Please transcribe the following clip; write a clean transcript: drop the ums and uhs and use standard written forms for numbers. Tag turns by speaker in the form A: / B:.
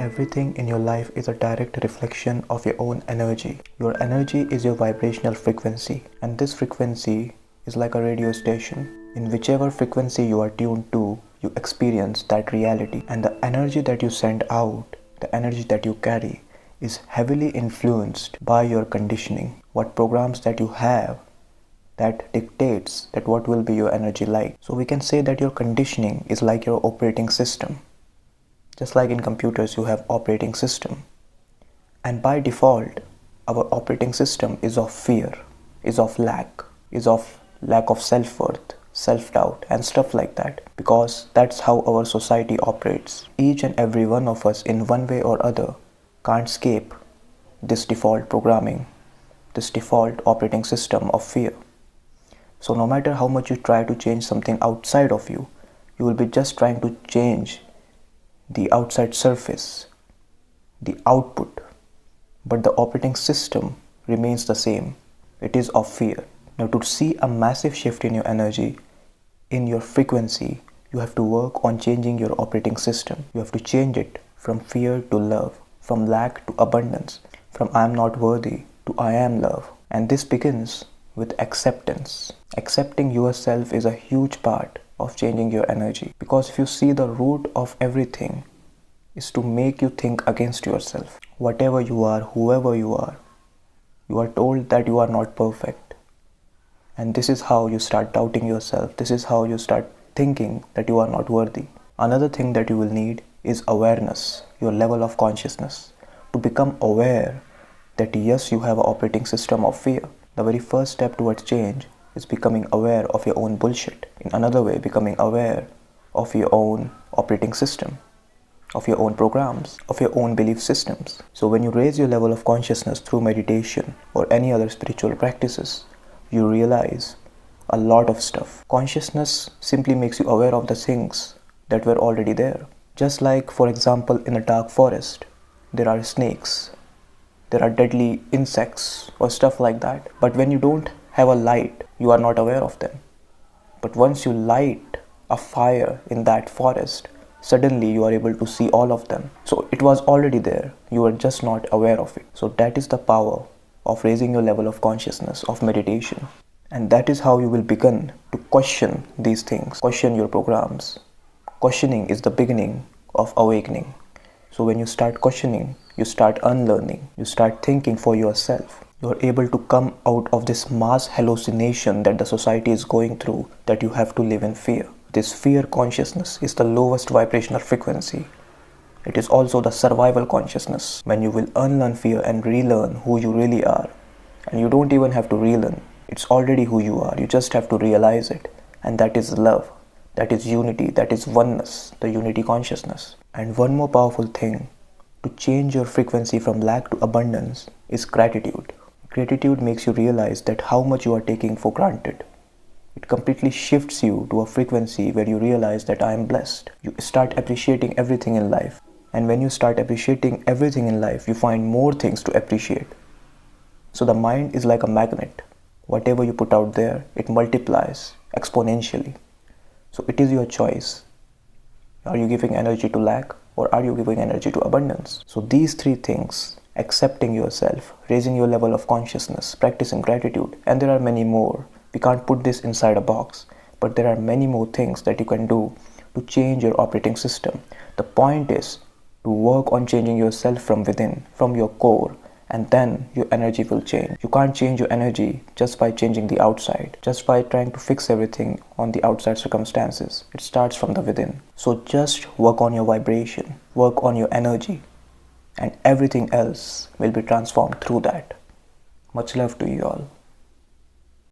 A: Everything in your life is a direct reflection of your own energy. Your energy is your vibrational frequency, and this frequency is like a radio station. In whichever frequency you are tuned to, you experience that reality. And the energy that you send out, the energy that you carry, is heavily influenced by your conditioning. What programs that you have, that dictates that what will be your energy like. So we can say that your conditioning is like your operating system. Just like in computers you have operating system. And by default, our operating system is of fear, is of lack of self-worth, self-doubt and stuff like that. Because that's how our society operates. Each and every one of us in one way or other can't escape this default programming, this default operating system of fear. So no matter how much you try to change something outside of you, you will be just trying to change the outside surface, the output, but the operating system remains the same. It is of fear. Now to see a massive shift in your energy, in your frequency, you have to work on changing your operating system. You have to change it from fear to love, from lack to abundance, from I am not worthy to I am love. And this begins with acceptance. Accepting yourself is a huge part of changing your energy, because if you see, the root of everything is to make you think against yourself. Whatever you are, whoever you are told that you are not perfect, and this is how you start doubting yourself. This is how you start thinking that you are not worthy. Another thing that you will need is awareness, your level of consciousness, to become aware that yes, you have an operating system of fear. The very first step towards change is becoming aware of your own bullshit. In another way, becoming aware of your own operating system, of your own programs, of your own belief systems. So when you raise your level of consciousness through meditation or any other spiritual practices, you realize a lot of stuff. Consciousness simply makes you aware of the things that were already there. Just like, for example, in a dark forest, there are snakes, there are deadly insects or stuff like that. But when you don't have a light, you are not aware of them. But once you light a fire in that forest, suddenly you are able to see all of them. So it was already there, you were just not aware of it. So that is the power of raising your level of consciousness, of meditation. And that is how you will begin to question these things, question your programs. Questioning is the beginning of awakening. So when you start questioning, you start unlearning, you start thinking for yourself. You are able to come out of this mass hallucination that the society is going through, that you have to live in fear. This fear consciousness is the lowest vibrational frequency. It is also the survival consciousness, when you will unlearn fear and relearn who you really are. And you don't even have to relearn. It's already who you are. You just have to realize it. And that is love. That is unity. That is oneness, the unity consciousness. And one more powerful thing to change your frequency from lack to abundance is gratitude. Gratitude makes you realize that how much you are taking for granted. It completely shifts you to a frequency where you realize that I am blessed. You start appreciating everything in life. And when you start appreciating everything in life, you find more things to appreciate. So the mind is like a magnet. Whatever you put out there, it multiplies exponentially. So it is your choice. Are you giving energy to lack, or are you giving energy to abundance? So these three things, accepting yourself, raising your level of consciousness, practicing gratitude, and there are many more. We can't put this inside a box, but there are many more things that you can do to change your operating system. The point is to work on changing yourself from within, from your core, and then your energy will change. You can't change your energy just by changing the outside, just by trying to fix everything on the outside circumstances. It starts from the within. So just work on your vibration, work on your energy, and everything else will be transformed through that. Much love to you all.